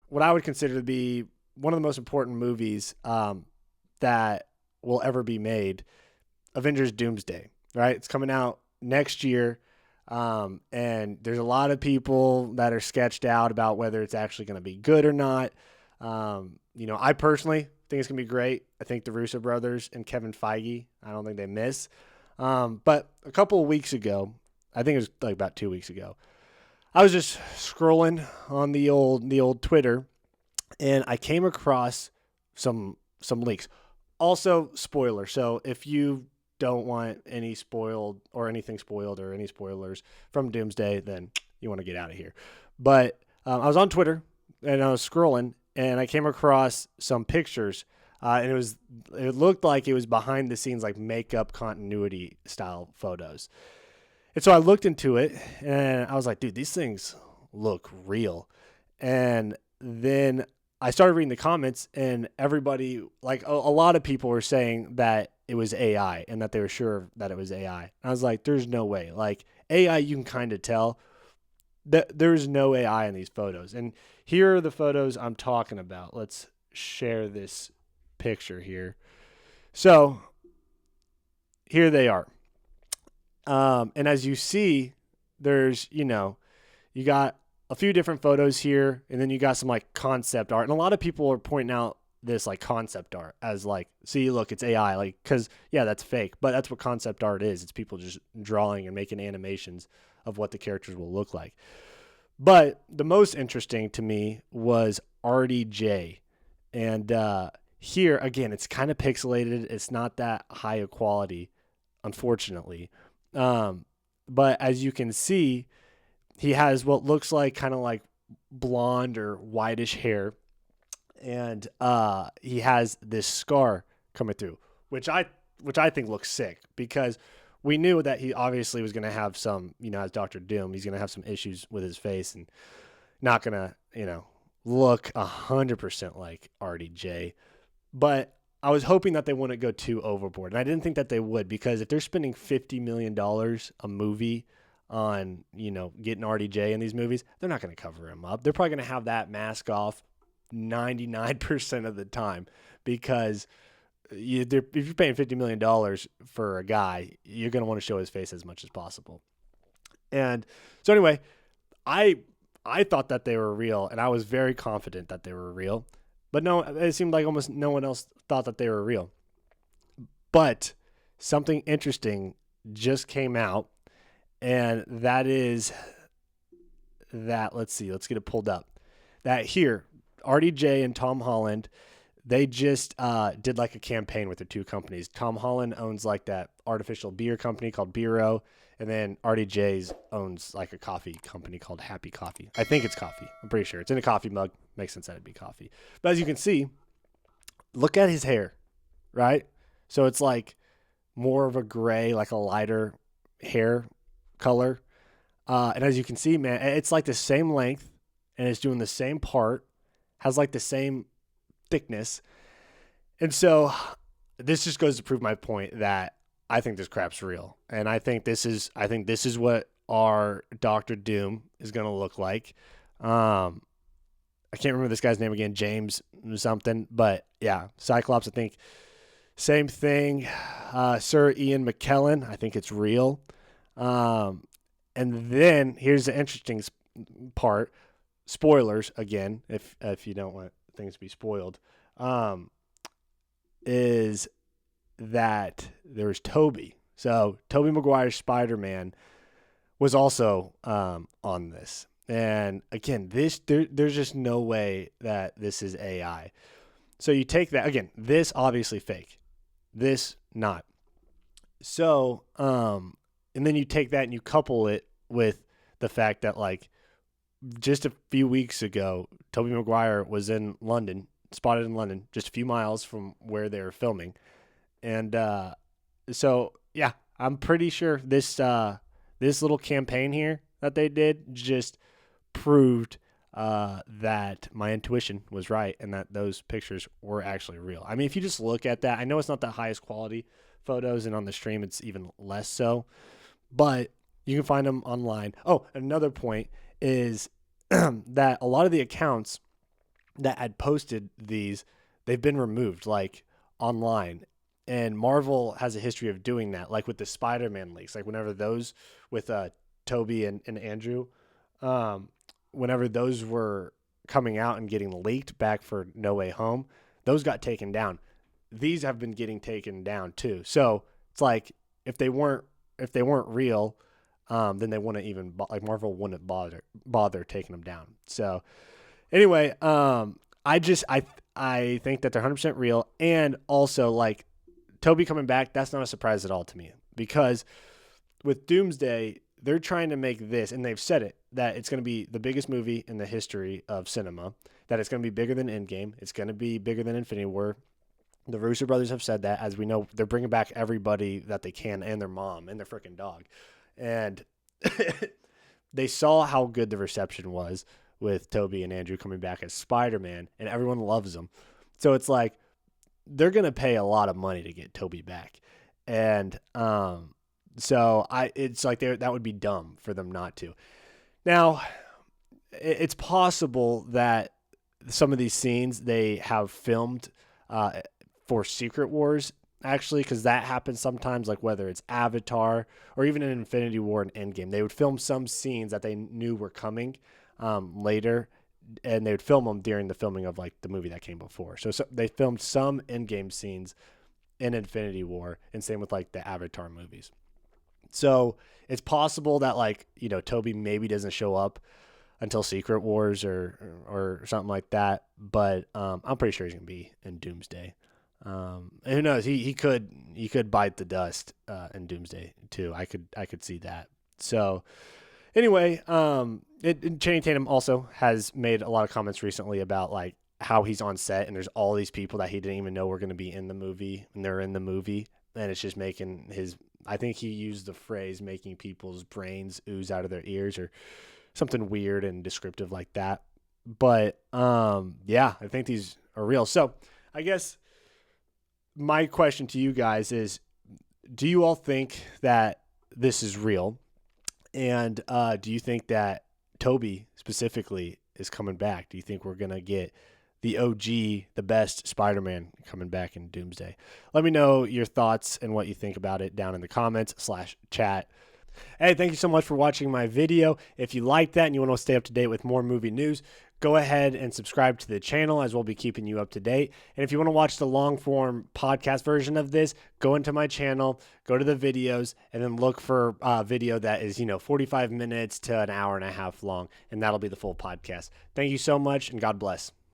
what I would consider to be one of the most important movies that will ever be made, Avengers Doomsday, right? It's coming out next year. And there's a lot of people that are sketched out about whether it's actually going to be good or not. I personally think it's going to be great. I think the Russo brothers and Kevin Feige, I don't think they miss. But a couple of weeks ago, I think it was like about 2 weeks ago, I was just scrolling on the old Twitter, and I came across some leaks. Also, spoiler. So if you don't want any spoiled or anything spoiled or any spoilers from Doomsday, then you want to get out of here. But I was on Twitter and I was scrolling, and I came across some pictures, and it looked like it was behind the scenes, like makeup continuity style photos. And so I looked into it, and I was like, dude, these things look real. And then I started reading the comments, and everybody, like a lot of people were saying that it was AI and that they were sure that it was AI. I was like, there's no way. Like AI, you can kind of tell that there's no AI in these photos. And here are the photos I'm talking about. Let's share this picture here. So here they are. And as you see, there's, you got a few different photos here, and then you got some like concept art. And a lot of people are pointing out this like concept art as like, see, look, it's AI. Like, cause yeah, that's fake, but that's what concept art is. It's people just drawing and making animations of what the characters will look like. But the most interesting to me was RDJ. And here, again, it's kind of pixelated. It's not that high of quality, unfortunately. But as you can see, he has what looks like kind of like blonde or whitish hair. And he has this scar coming through, which I think looks sick, because we knew that he obviously was going to have some, as Doctor Doom, he's going to have some issues with his face and not going to, look 100% like RDJ. But I was hoping that they wouldn't go too overboard. And I didn't think that they would, because if they're spending $50 million a movie on, getting RDJ in these movies, they're not going to cover him up. They're probably going to have that mask off 99% of the time, because if you're paying $50 million for a guy, you're going to want to show his face as much as possible. And so anyway, I thought that they were real, and I was very confident that they were real. But no, it seemed like almost no one else thought that they were real. But something interesting just came out, and that is that, let's get it pulled up. That here, RDJ and Tom Holland, they just did like a campaign with the two companies. Tom Holland owns like that artificial beer company called Beero, and then RDJ's owns like a coffee company called Happy Coffee. I think it's coffee. I'm pretty sure. It's in a coffee mug. Makes sense that it'd be coffee. But as you can see, look at his hair, right? So it's like more of a gray, like a lighter hair color. And as you can see, man, it's like the same length, and it's doing the same part, has like the same thickness. And so this just goes to prove my point that I think this crap's real. And I think this is what our Doctor Doom is going to look like. I can't remember this guy's name again, James something, but yeah, Cyclops, I think same thing. Sir Ian McKellen, I think it's real. And then here's the interesting part. Spoilers again, if you don't want things to be spoiled, is that there's Toby. So Tobey Maguire's Spider-Man was also on this. And again, there's just no way that this is AI. So you take that, again, this obviously fake, this not. So, and then you take that and you couple it with the fact that like just a few weeks ago, Tobey Maguire was in London, spotted in London, just a few miles from where they were filming. And so, yeah, I'm pretty sure this little campaign here that they did just proved that my intuition was right and that those pictures were actually real. I mean, if you just look at that, I know it's not the highest quality photos, and on the stream it's even less so, but you can find them online. Oh, another point is that a lot of the accounts that had posted these, they've been removed like online. And Marvel has a history of doing that, like with the Spider-Man leaks, like whenever those with Toby and Andrew, um, whenever those were coming out and getting leaked back for No Way Home, those got taken down. These have been getting taken down too. So it's like if they weren't real, then they wouldn't even like Marvel wouldn't bother taking them down. So anyway, I think that they're 100% real, and also like Toby coming back, that's not a surprise at all to me, because with Doomsday, they're trying to make this, and they've said it, that it's going to be the biggest movie in the history of cinema, that it's going to be bigger than Endgame, it's going to be bigger than Infinity War. The Russo brothers have said that. As we know, they're bringing back everybody that they can, and their mom, and their freaking dog. And they saw how good the reception was with Toby and Andrew coming back as Spider-Man, and everyone loves them. So it's like, they're going to pay a lot of money to get Toby back. And it's like that would be dumb for them not to. Now, it's possible that some of these scenes they have filmed for Secret Wars, actually, because that happens sometimes, like whether it's Avatar or even in Infinity War and Endgame. They would film some scenes that they knew were coming later, and they would film them during the filming of like the movie that came before. So they filmed some Endgame scenes in Infinity War, and same with like the Avatar movies. So it's possible that like, Toby maybe doesn't show up until Secret Wars or something like that. But I'm pretty sure he's gonna be in Doomsday. And who knows? He could bite the dust in Doomsday too. I could see that. So anyway, Channing Tatum also has made a lot of comments recently about like how he's on set, and there's all these people that he didn't even know were going to be in the movie, and they're in the movie, and it's just making I think he used the phrase making people's brains ooze out of their ears or something weird and descriptive like that. But yeah, I think these are real. So I guess my question to you guys is, do you all think that this is real? And do you think that Toby specifically is coming back? Do you think we're going to get the OG, the best Spider-Man coming back in Doomsday? Let me know your thoughts and what you think about it down in the comments/chat. Hey, thank you so much for watching my video. If you like that and you want to stay up to date with more movie news, go ahead and subscribe to the channel, as we'll be keeping you up to date. And if you want to watch the long-form podcast version of this, go into my channel, go to the videos, and then look for a video that is, 45 minutes to an hour and a half long, and that'll be the full podcast. Thank you so much, and God bless.